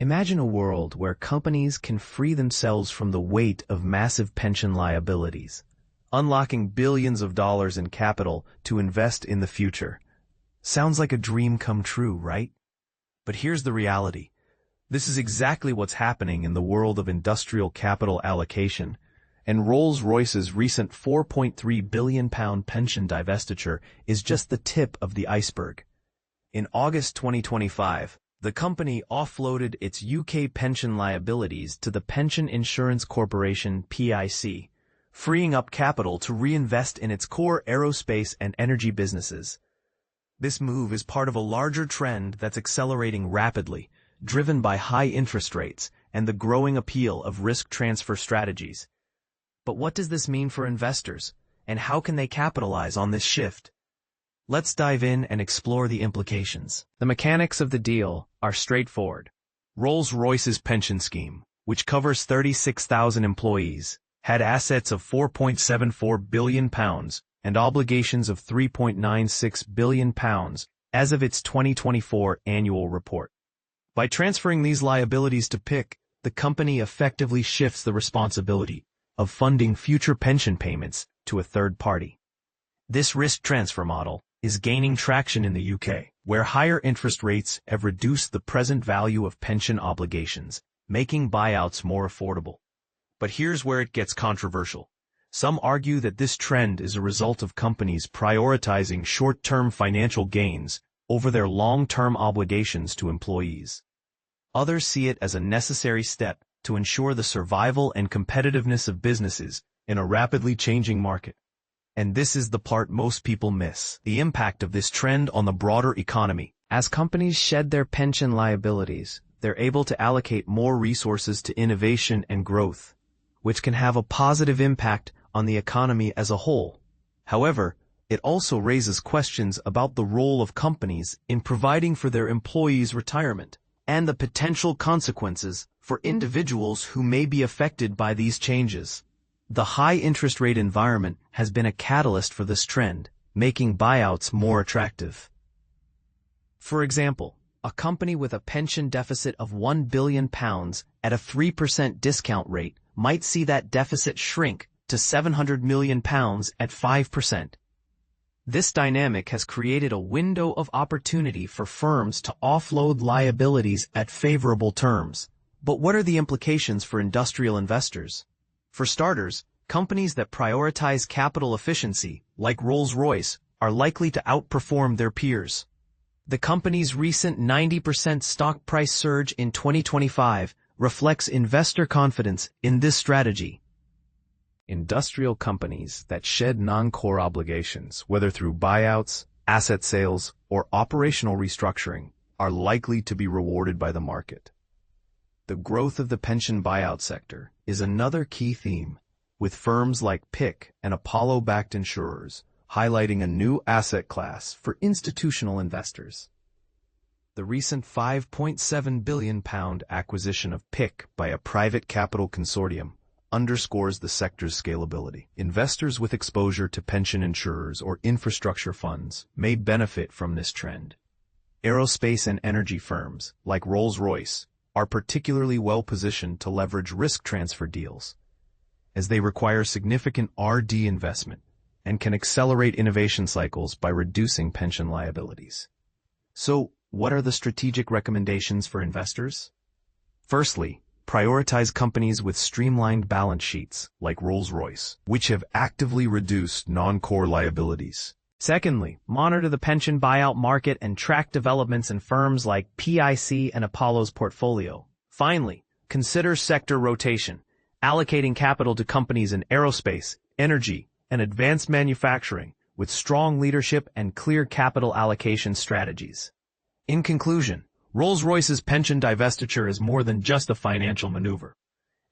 Imagine a world where companies can free themselves from the weight of massive pension liabilities, unlocking billions of dollars in capital to invest in the future. Sounds like a dream come true, right? But here's the reality. This is exactly what's happening in the world of industrial capital allocation, and Rolls-Royce's recent £4.3 billion pension divestiture is just the tip of the iceberg. In August 2025, the company offloaded its UK pension liabilities to the Pension Insurance Corporation (PIC), freeing up capital to reinvest in its core aerospace and energy businesses. This move is part of a larger trend that's accelerating rapidly, driven by high interest rates and the growing appeal of risk transfer strategies. But what does this mean for investors, and how can they capitalize on this shift? Let's dive in and explore the implications. The mechanics of the deal are straightforward. Rolls-Royce's pension scheme, which covers 36,000 employees, had assets of £4.74 billion and obligations of £3.96 billion as of its 2024 annual report. By transferring these liabilities to PIC, the company effectively shifts the responsibility of funding future pension payments to a third party. This risk transfer model is gaining traction in the UK, where higher interest rates have reduced the present value of pension obligations, making buyouts more affordable. But here's where it gets controversial. Some argue that this trend is a result of companies prioritizing short-term financial gains over their long-term obligations to employees. Others see it as a necessary step to ensure the survival and competitiveness of businesses in a rapidly changing market. And this is the part most people miss: the impact of this trend on the broader economy. As companies shed their pension liabilities, they're able to allocate more resources to innovation and growth, which can have a positive impact on the economy as a whole. However, it also raises questions about the role of companies in providing for their employees' retirement, and the potential consequences for individuals who may be affected by these changes. The high interest rate environment has been a catalyst for this trend, making buyouts more attractive. For example, a company with a pension deficit of £1 billion at a 3% discount rate might see that deficit shrink to £700 million at 5%. This dynamic has created a window of opportunity for firms to offload liabilities at favorable terms. But what are the implications for industrial investors? For starters, companies that prioritize capital efficiency, like Rolls-Royce, are likely to outperform their peers. The company's recent 90% stock price surge in 2025 reflects investor confidence in this strategy. Industrial companies that shed non-core obligations, whether through buyouts, asset sales, or operational restructuring, are likely to be rewarded by the market. The growth of the pension buyout sector is another key theme, with firms like PIC and Apollo-backed insurers highlighting a new asset class for institutional investors. The recent £5.7 billion acquisition of PIC by a private capital consortium underscores the sector's scalability. Investors with exposure to pension insurers or infrastructure funds may benefit from this trend. Aerospace and energy firms, like Rolls-Royce, are particularly well-positioned to leverage risk transfer deals, as they require significant R&D investment and can accelerate innovation cycles by reducing pension liabilities. So, what are the strategic recommendations for investors? Firstly, prioritize companies with streamlined balance sheets, like Rolls-Royce, which have actively reduced non-core liabilities. Secondly, monitor the pension buyout market and track developments in firms like PIC and Apollo's portfolio. Finally, consider sector rotation, allocating capital to companies in aerospace, energy, and advanced manufacturing with strong leadership and clear capital allocation strategies. In conclusion, Rolls-Royce's pension divestiture is more than just a financial maneuver.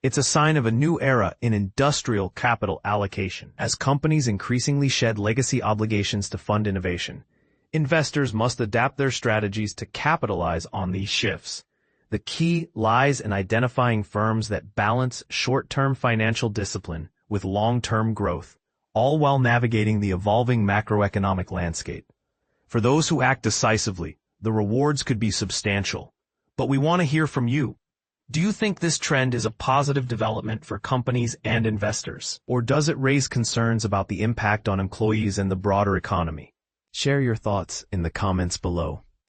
It's a sign of a new era in industrial capital allocation. As companies increasingly shed legacy obligations to fund innovation, investors must adapt their strategies to capitalize on these shifts. The key lies in identifying firms that balance short-term financial discipline with long-term growth, all while navigating the evolving macroeconomic landscape. For those who act decisively, the rewards could be substantial. But we want to hear from you. Do you think this trend is a positive development for companies and investors? Or does it raise concerns about the impact on employees and the broader economy? Share your thoughts in the comments below.